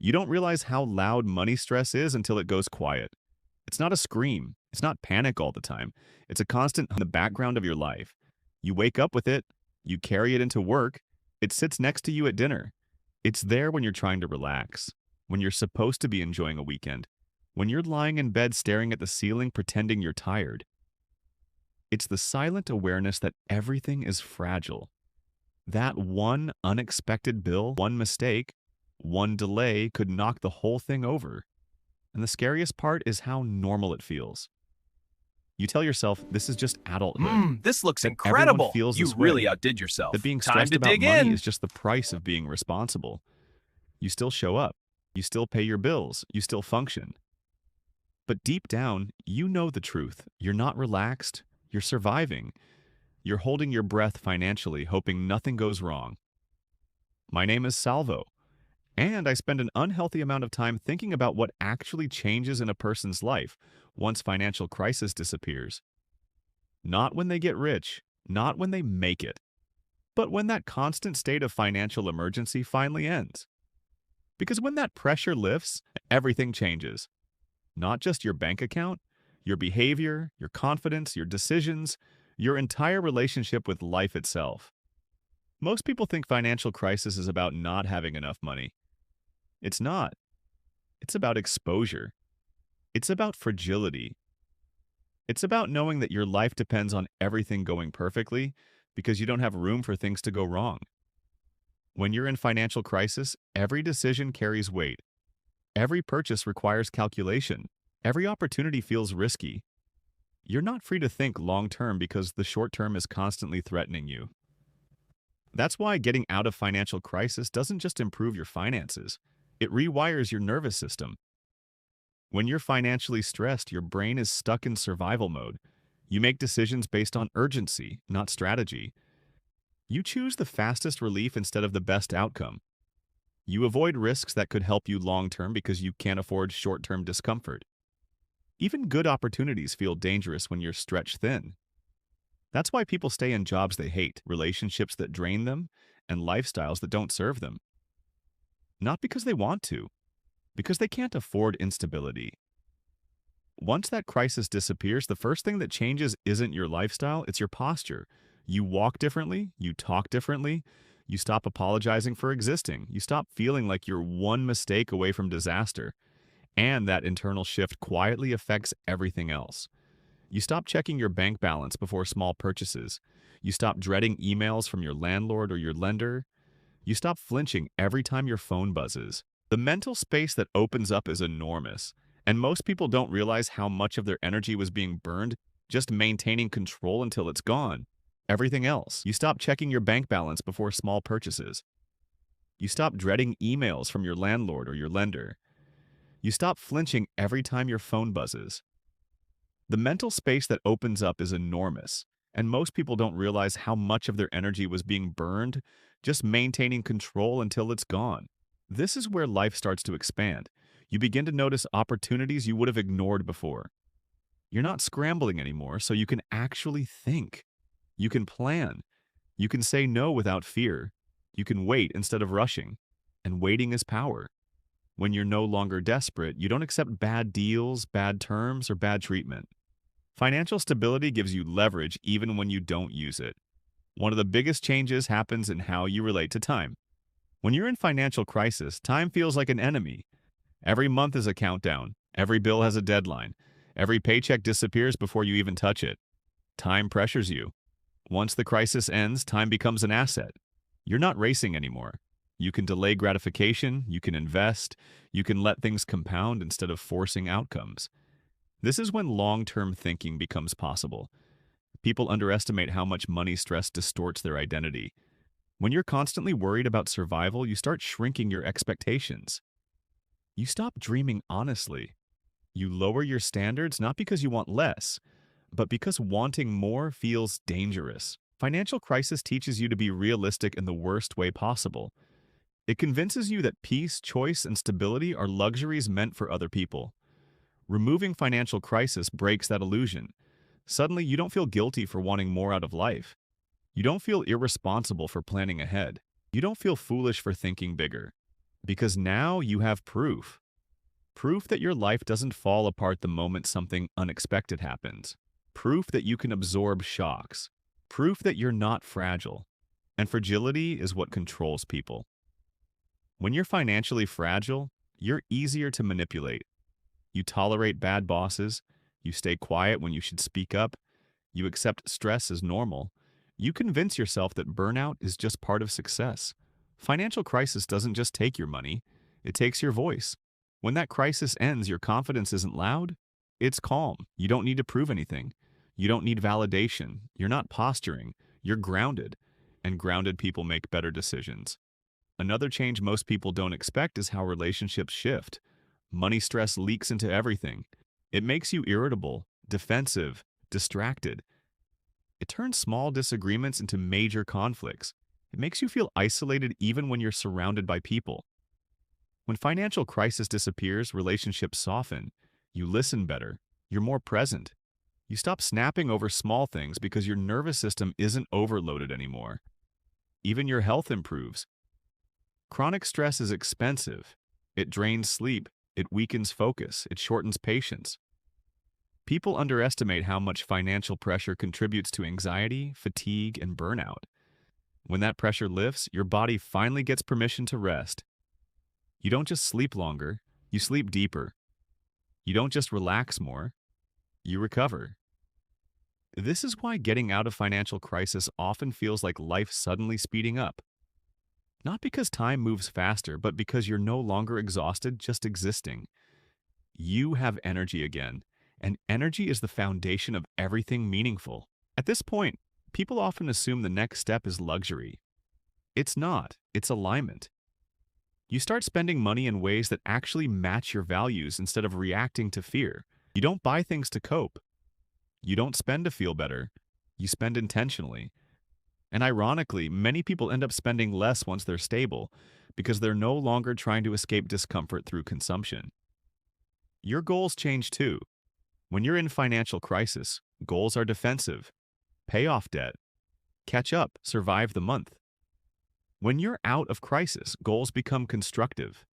You don't realize how loud money stress is until it goes quiet. It's not a scream. It's not panic all the time. It's a constant in the background of your life. You wake up with it. You carry it into work. It sits next to you at dinner. It's there when you're trying to relax, when you're supposed to be enjoying a weekend, when you're lying in bed staring at the ceiling pretending you're tired. It's the silent awareness that everything is fragile. That one unexpected bill, one mistake, one delay could knock the whole thing over. And the scariest part is how normal it feels. You tell yourself this is just adulthood, This looks that everyone incredible. feels You this really way, outdid that yourself. being Time stressed to about dig money in. is just the price of being responsible. You still show up. You still pay your bills. You still function. But deep down, you know the truth. You're not relaxed. You're surviving. You're holding your breath financially, hoping nothing goes wrong. My name is Salvo, and I spend an unhealthy amount of time thinking about what actually changes in a person's life once financial crisis disappears. Not when they get rich, not when they make it, but when that constant state of financial emergency finally ends. Because when that pressure lifts, everything changes. Not just your bank account, your behavior, your confidence, your decisions, your entire relationship with life itself. Most people think financial crisis is about not having enough money. It's not. It's about exposure. It's about fragility. It's about knowing that your life depends on everything going perfectly because you don't have room for things to go wrong. When you're in financial crisis, every decision carries weight. Every purchase requires calculation. Every opportunity feels risky. You're not free to think long-term because the short-term is constantly threatening you. That's why getting out of financial crisis doesn't just improve your finances. It rewires your nervous system. When you're financially stressed, your brain is stuck in survival mode. You make decisions based on urgency, not strategy. You choose the fastest relief instead of the best outcome. You avoid risks that could help you long-term because you can't afford short-term discomfort. Even good opportunities feel dangerous when you're stretched thin. That's why people stay in jobs they hate, relationships that drain them, and lifestyles that don't serve them. Not because they want to, because they can't afford instability. Once that crisis disappears, the first thing that changes isn't your lifestyle, it's your posture. You walk differently, you talk differently, you stop apologizing for existing, you stop feeling like you're one mistake away from disaster, and that internal shift quietly affects everything else. You stop checking your bank balance before small purchases. You stop dreading emails from your landlord or your lender. You stop flinching every time your phone buzzes. The mental space that opens up is enormous, and most people don't realize how much of their energy was being burned just maintaining control until it's gone. Everything else. You stop checking your bank balance before small purchases. You stop dreading emails from your landlord or your lender. You stop flinching every time your phone buzzes. The mental space that opens up is enormous, and most people don't realize how much of their energy was being burned just maintaining control until it's gone. This is where life starts to expand. You begin to notice opportunities you would have ignored before. You're not scrambling anymore, so you can actually think. You can plan. You can say no without fear. You can wait instead of rushing. And waiting is power. When you're no longer desperate, you don't accept bad deals, bad terms, or bad treatment. Financial stability gives you leverage even when you don't use it. One of the biggest changes happens in how you relate to time. When you're in financial crisis, time feels like an enemy. Every month is a countdown. Every bill has a deadline. Every paycheck disappears before you even touch it. Time pressures you. Once the crisis ends, time becomes an asset. You're not racing anymore. You can delay gratification, you can invest, you can let things compound instead of forcing outcomes. This is when long-term thinking becomes possible. People underestimate how much money stress distorts their identity. When you're constantly worried about survival, you start shrinking your expectations. You stop dreaming honestly. You lower your standards not because you want less, but because wanting more feels dangerous. Financial crisis teaches you to be realistic in the worst way possible. It convinces you that peace, choice, and stability are luxuries meant for other people. Removing financial crisis breaks that illusion. Suddenly, you don't feel guilty for wanting more out of life. You don't feel irresponsible for planning ahead. You don't feel foolish for thinking bigger. Because now you have proof. Proof that your life doesn't fall apart the moment something unexpected happens. Proof that you can absorb shocks. Proof that you're not fragile. And fragility is what controls people. When you're financially fragile, you're easier to manipulate. You tolerate bad bosses. You stay quiet when you should speak up. You accept stress as normal. You convince yourself that burnout is just part of success. Financial crisis doesn't just take your money, it takes your voice. When that crisis ends, your confidence isn't loud, it's calm. You don't need to prove anything. You don't need validation. You're not posturing. You're grounded. And grounded people make better decisions. Another change most people don't expect is how relationships shift. Money stress leaks into everything. It makes you irritable, defensive, distracted. It turns small disagreements into major conflicts. It makes you feel isolated even when you're surrounded by people. When financial crisis disappears, relationships soften. You listen better. You're more present. You stop snapping over small things because your nervous system isn't overloaded anymore. Even your health improves. Chronic stress is expensive. It drains sleep. It weakens focus. It shortens patience. People underestimate how much financial pressure contributes to anxiety, fatigue, and burnout. When that pressure lifts, your body finally gets permission to rest. You don't just sleep longer, you sleep deeper. You don't just relax more, you recover. This is why getting out of financial crisis often feels like life suddenly speeding up. Not because time moves faster, but because you're no longer exhausted just existing. You have energy again, and energy is the foundation of everything meaningful. At this point, people often assume the next step is luxury. It's not, it's alignment. You start spending money in ways that actually match your values instead of reacting to fear. You don't buy things to cope. You don't spend to feel better. You spend intentionally. And ironically, many people end up spending less once they're stable because they're no longer trying to escape discomfort through consumption. Your goals change too. When you're in financial crisis, goals are defensive. Pay off debt. Catch up, survive the month. When you're out of crisis, goals become constructive.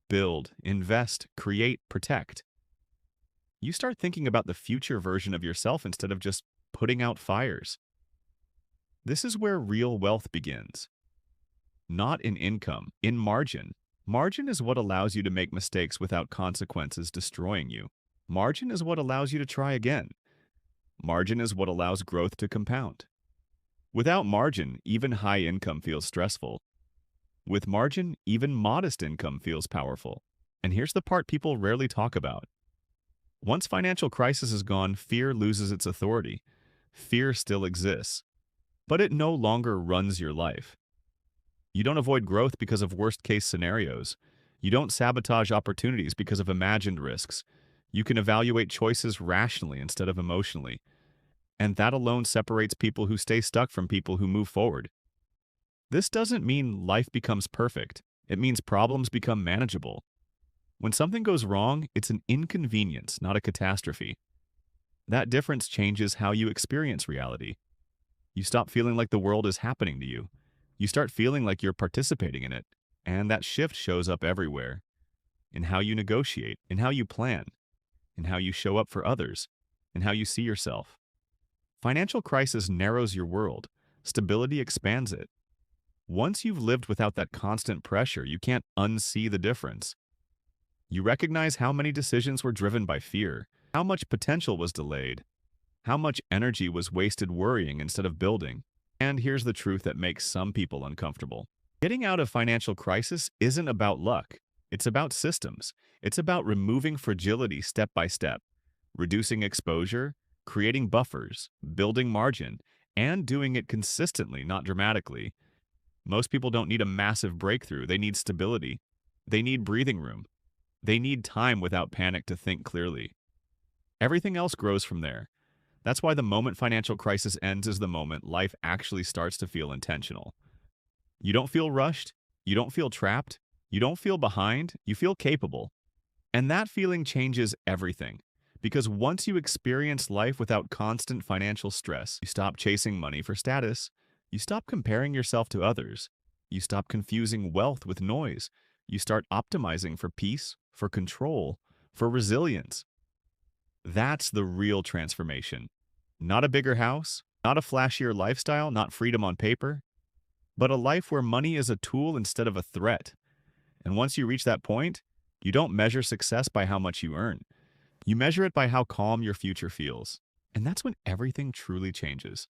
Build, invest, create, protect. You start thinking about the future version of yourself instead of just putting out fires. This is where real wealth begins. Not in income, in margin. Margin is what allows you to make mistakes without consequences destroying you. Margin is what allows you to try again. Margin is what allows growth to compound. Without margin, even high income feels stressful. With margin, even modest income feels powerful. And here's the part people rarely talk about. Once financial crisis is gone, fear loses its authority. Fear still exists, but it no longer runs your life. You don't avoid growth because of worst-case scenarios. You don't sabotage opportunities because of imagined risks. You can evaluate choices rationally instead of emotionally. And that alone separates people who stay stuck from people who move forward. This doesn't mean life becomes perfect. It means problems become manageable. When something goes wrong, it's an inconvenience, not a catastrophe. That difference changes how you experience reality. You stop feeling like the world is happening to you. You start feeling like you're participating in it. And that shift shows up everywhere. In how you negotiate, in how you plan, in how you show up for others, in how you see yourself. Financial crisis narrows your world. Stability expands it. Once you've lived without that constant pressure, you can't unsee the difference. You recognize how many decisions were driven by fear, how much potential was delayed, how much energy was wasted worrying instead of building. And here's the truth that makes some people uncomfortable. Getting out of financial crisis isn't about luck. It's about systems. It's about removing fragility step by step, reducing exposure, creating buffers, building margin, and doing it consistently, not dramatically. Most people don't need a massive breakthrough. They need stability. They need breathing room. They need time without panic to think clearly. Everything else grows from there. That's why the moment financial crisis ends is the moment life actually starts to feel intentional. You don't feel rushed. You don't feel trapped. You don't feel behind. You feel capable. And that feeling changes everything. Because once you experience life without constant financial stress, you stop chasing money for status. You stop comparing yourself to others. You stop confusing wealth with noise. You start optimizing for peace, for control, for resilience. That's the real transformation. Not a bigger house, not a flashier lifestyle, not freedom on paper, but a life where money is a tool instead of a threat. And once you reach that point, you don't measure success by how much you earn. You measure it by how calm your future feels. And that's when everything truly changes.